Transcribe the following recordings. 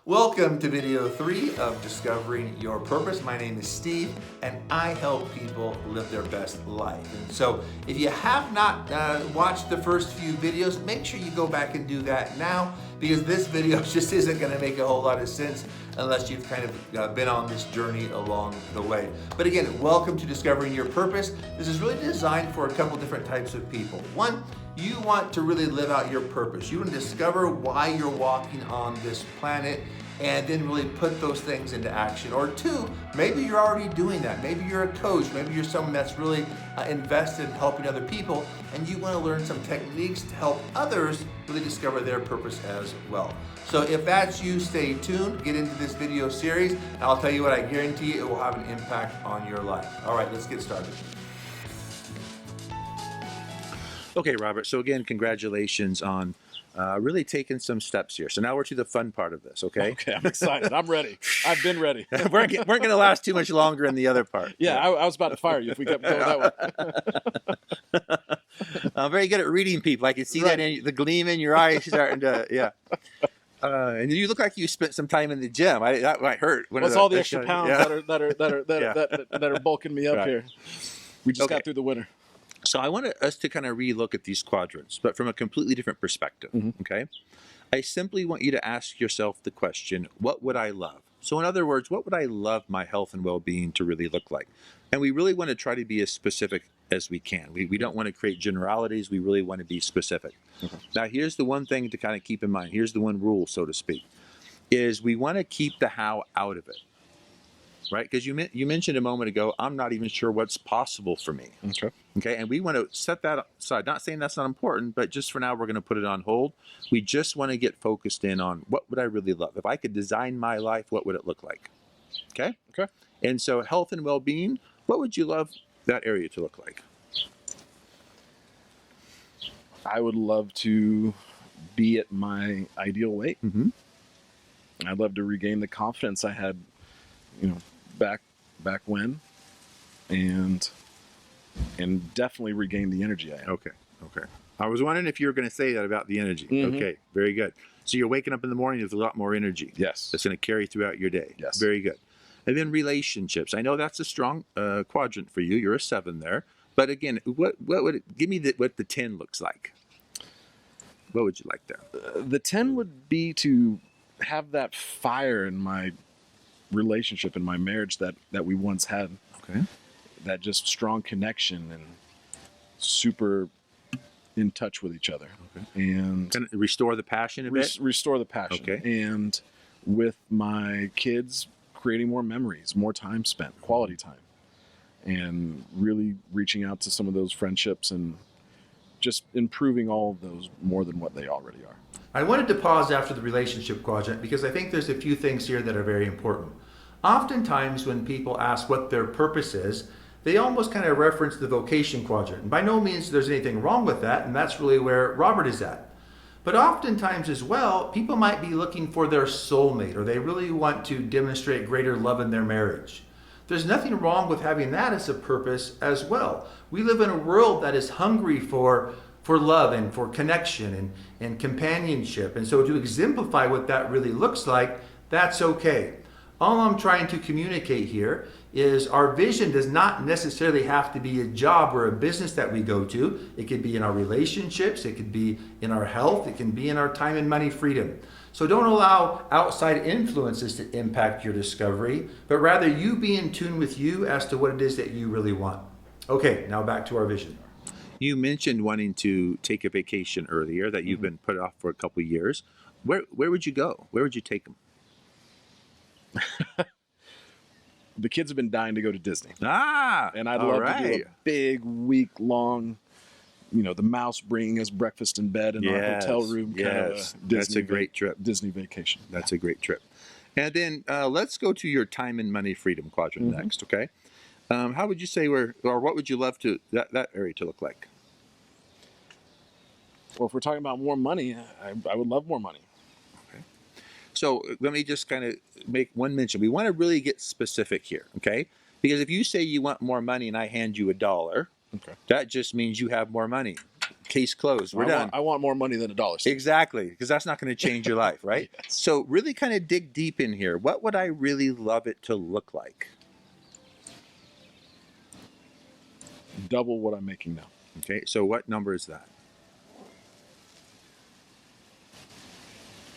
Welcome to video 3 of Discovering Your Purpose. My name is Steve, and I help people live their best life. And so if you have not watched the first few videos, make sure you go back and do that now, because this video just isn't going to make a whole lot of sense unless you've kind of been on this journey along the way. But again, welcome to Discovering Your Purpose. This is really designed for a couple different types of people. One, you want to really live out your purpose. You want to discover why you're walking on this planet and then really put those things into action. Or two, maybe you're already doing that. Maybe you're a coach. Maybe you're someone that's really invested in helping other people, and you want to learn some techniques to help others really discover their purpose as well. So if that's you, stay tuned, get into this video series, and I'll tell you what, I guarantee it will have an impact on your life. All right, let's get started. Okay, Robert, so again, congratulations on really taking some steps here. So now we're to the fun part of this, okay? Okay, I'm excited. I'm ready. I've been ready. weren't going to last too much longer in the other part. Yeah, I was about to fire you if we kept going that way. I'm very good at reading people. I can see that in the gleam in your eyes starting to, yeah. And you look like you spent some time in the gym. That might hurt. What's all the extra pounds that are bulking me up here? We just got through the winter. So I want us to kind of relook at these quadrants, but from a completely different perspective, okay? I simply want you to ask yourself the question, what would I love? So in other words, what would I love my health and well-being to really look like? And we really want to try to be as specific as we can. We don't want to create generalities. We really want to be specific. Now, here's the one thing to kind of keep in mind. Here's the one rule, so to speak, is we want to keep the how out of it. Right? Because you mentioned a moment ago, I'm not even sure what's possible for me. Okay. And we want to set that aside. Not saying that's not important, but just for now, we're going to put it on hold. We just want to get focused in on what would I really love? If I could design my life, what would it look like? Okay. Okay. And so health and well-being, what would you love that area to look like? I would love to be at my ideal weight. I'd love to regain the confidence I had, back when, and definitely regain the energy I had. Okay. I was wondering if you were going to say that about the energy. Okay, very good. So you're waking up in the morning with a lot more energy. Yes. That's going to carry throughout your day. Yes. Very good. And then relationships. I know that's a strong quadrant for you. You're a 7 there. But again, what would it, give me what the 10 looks like? What would you like there? The 10 would be to have that fire in my relationship, in my marriage that we once had. Okay. That just strong connection and super in touch with each other. Okay. And Kind of restore the passion a bit? Restore the passion. Okay. And with my kids, creating more memories, more time spent, quality time, and really reaching out to some of those friendships and just improving all of those more than what they already are. I wanted to pause after the relationship quadrant because I think there's a few things here that are very important. Oftentimes when people ask what their purpose is, they almost kind of reference the vocation quadrant. And by no means there's anything wrong with that, and that's really where Robert is at. But oftentimes as well, people might be looking for their soulmate, or they really want to demonstrate greater love in their marriage. There's nothing wrong with having that as a purpose as well. We live in a world that is hungry for love and for connection and companionship. And so to exemplify what that really looks like, that's okay. All I'm trying to communicate here is our vision does not necessarily have to be a job or a business that we go to. It could be in our relationships, it could be in our health, it can be in our time and money freedom. So don't allow outside influences to impact your discovery, but rather you be in tune with you as to what it is that you really want. Okay, now back to our vision. You mentioned wanting to take a vacation earlier that you've been put off for a couple of years. Where would you go? Where would you take them? The kids have been dying to go to Disney. And I'd love to do a big week-long, the mouse bringing us breakfast in bed in our hotel room. Yes, that's a great trip. Disney vacation. That's a great trip. And then let's go to your time and money freedom quadrant next, okay? How would you say or what would you love to that area to look like? Well, if we're talking about more money, I would love more money. Okay. So let me just kind of make one mention. We want to really get specific here, okay? Because if you say you want more money and I hand you $1, that just means you have more money. Case closed. We're done. I want more money than $1. Exactly, because that's not going to change your life, right? Yes. So really kind of dig deep in here. What would I really love it to look like? Double what I'm making now. Okay, so what number is that?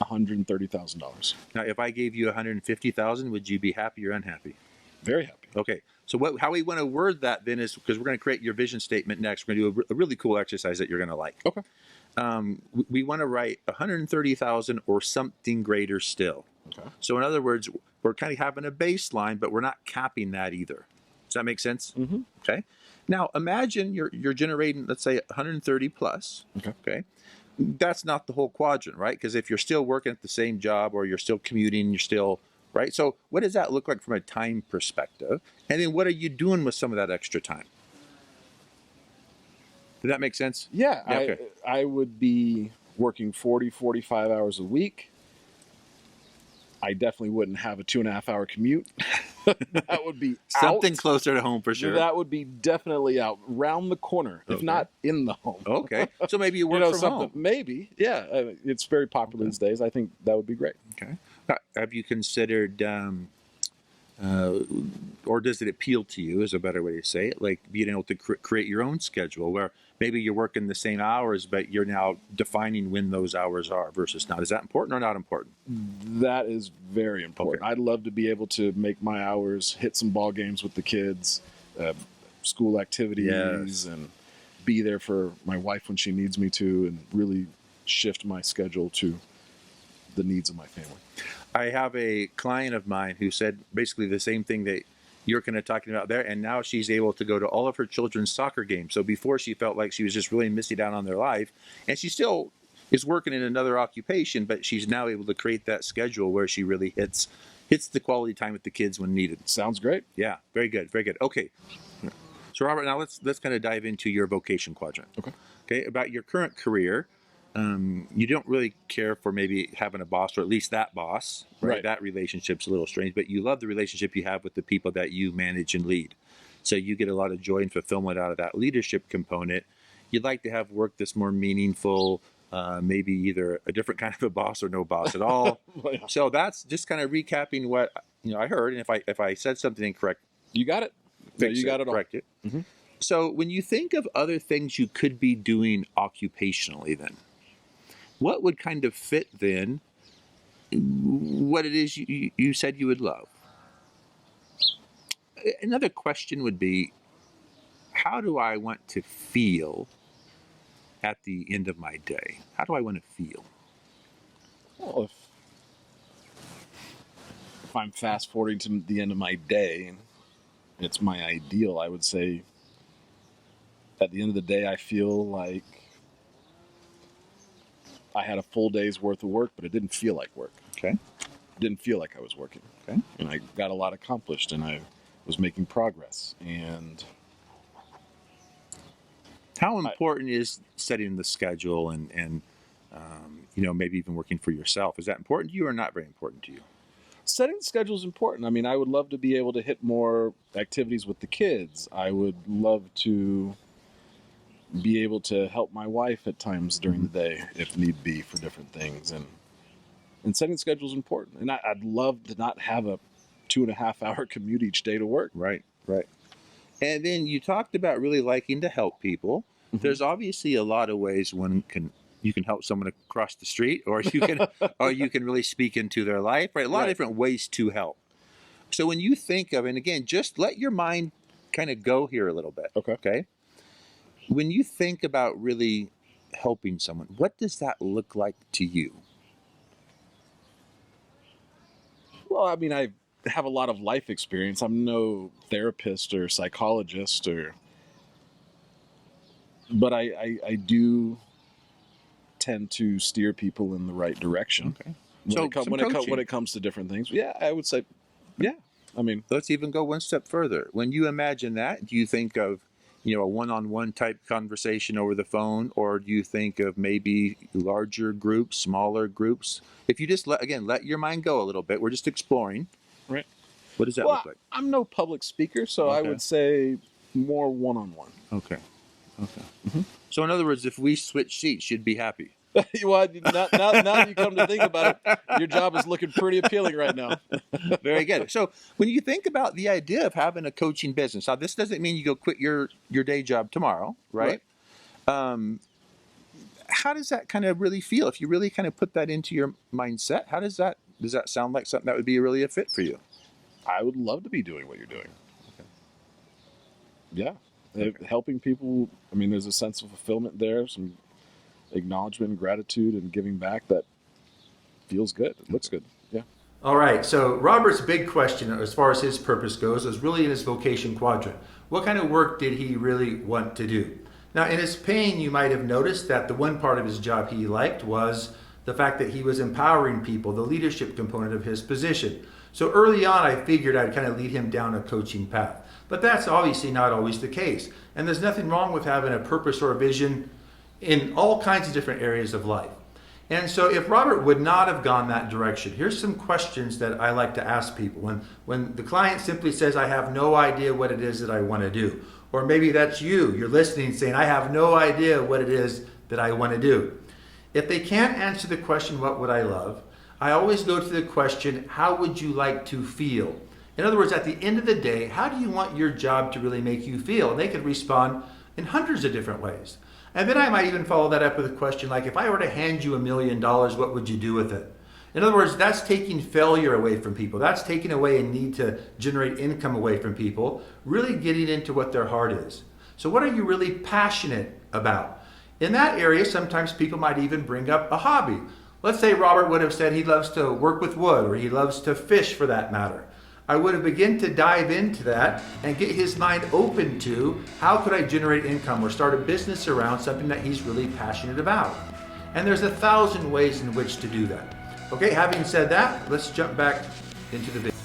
$130,000. Now, if I gave you 150,000, would you be happy or unhappy? Very happy. Okay, so how we want to word that then is, because we're going to create your vision statement next. We're going to do a really cool exercise that you're going to like. Okay. We want to write 130,000 or something greater still. Okay. So in other words, we're kind of having a baseline, but we're not capping that either. Does that make sense? Mm-hmm. Okay. Now imagine you're generating, let's say 130 plus. Okay. That's not the whole quadrant, right? Because if you're still working at the same job or you're still commuting, you're still, right? So what does that look like from a time perspective? And then what are you doing with some of that extra time? Did that make sense? Yeah, Okay. I would be working 40, 45 hours a week. I definitely wouldn't have a 2.5 hour commute. That would be Something out. closer to home for sure. That would be definitely out, round the corner, if Okay. not in the home. Okay. So maybe you work from home. Maybe, yeah. It's very popular these days. I think that would be great. Okay. Have you considered, or does it appeal to you, is a better way to say it, like being able to create your own schedule where maybe you're working the same hours, but you're now defining when those hours are versus not? Is that important or not important? That is very important. Okay. I'd love to be able to make my hours, hit some ball games with the kids, school activities, Yes. and be there for my wife when she needs me to, and really shift my schedule to the needs of my family. I have a client of mine who said basically the same thing that you're kind of talking about there, and now she's able to go to all of her children's soccer games. So before she felt like she was just really missing out on their life, and she still is working in another occupation, but she's now able to create that schedule where she really hits the quality time with the kids when needed. Sounds great. Yeah, very good, very good. Okay, so Robert, now let's kind of dive into your vocation quadrant. Okay, about your current career. You don't really care for maybe having a boss, or at least that boss, right? That relationship's a little strange, but you love the relationship you have with the people that you manage and lead. So you get a lot of joy and fulfillment out of that leadership component. You'd like to have work that's more meaningful, maybe either a different kind of a boss or no boss at all. Well, yeah. So that's just kind of recapping what I heard, and if I said something incorrect, You got it. No, you got it all. correct it. Mm-hmm. So when you think of other things you could be doing occupationally, then what would kind of fit then what it is you said you would love? Another question would be, how do I want to feel at the end of my day? How do I want to feel? Well, if I'm fast forwarding to the end of my day and it's my ideal, I would say at the end of the day, I feel like I had a full day's worth of work, but it didn't feel like work. Okay. It didn't feel like I was working. Okay. And I got a lot accomplished, and I was making progress. And how important is setting the schedule and maybe even working for yourself? Is that important to you or not very important to you? setting the schedule is important. I mean, I would love to be able to hit more activities with the kids. I would love to be able to help my wife at times during the day if need be for different things. And setting schedule is important. And I'd love to not have a 2.5 hour commute each day to work. Right. And then you talked about really liking to help people. Mm-hmm. There's obviously a lot of ways you can help someone across the street, or you can really speak into their life, right? A lot of different ways to help. So when you think of, and again, just let your mind kind of go here a little bit. Okay. When you think about really helping someone, what does that look like to you? Well, I mean, I have a lot of life experience. I'm no therapist or psychologist, but I do tend to steer people in the right direction. Okay. When it comes to different things, yeah, I would say, yeah. I mean, let's even go one step further. When you imagine that, do you think of a one-on-one type conversation over the phone, or do you think of maybe larger groups, smaller groups? If you just let your mind go a little bit, we're just exploring. Right. What does that look like? I'm no public speaker, so I would say more one-on-one. Okay. So in other words, if we switch seats, you'd be happy. Well, now that you come to think about it, your job is looking pretty appealing right now. Very good. So when you think about the idea of having a coaching business, now this doesn't mean you go quit your day job tomorrow, right? How does that kind of really feel? If you really kind of put that into your mindset, does that sound like something that would be really a fit for you? I would love to be doing what you're doing. Yeah. Helping people, I mean, there's a sense of fulfillment there, some acknowledgement and gratitude and giving back that feels good. It looks good. Yeah. All right, so Robert's big question as far as his purpose goes is really in his vocation quadrant. What kind of work did he really want to do? Now, in his pain, you might have noticed that the one part of his job he liked was the fact that he was empowering people, the leadership component of his position. So early on, I figured I'd kind of lead him down a coaching path. But that's obviously not always the case. And there's nothing wrong with having a purpose or a vision in all kinds of different areas of life. And so if Robert would not have gone that direction, here's some questions that I like to ask people. When the client simply says, I have no idea what it is that I want to do, or maybe that's you're listening saying, I have no idea what it is that I want to do. If they can't answer the question, what would I love? I always go to the question, how would you like to feel? In other words, at the end of the day, how do you want your job to really make you feel? And they could respond in hundreds of different ways. And then I might even follow that up with a question like, if I were to hand you $1 million, what would you do with it? In other words, that's taking failure away from people. That's taking away a need to generate income away from people, really getting into what their heart is. So what are you really passionate about? In that area, sometimes people might even bring up a hobby. Let's say Robert would have said he loves to work with wood, or he loves to fish for that matter. I would have begun to dive into that and get his mind open to how could I generate income or start a business around something that he's really passionate about. And there's 1,000 ways in which to do that. Okay, having said that, let's jump back into the video.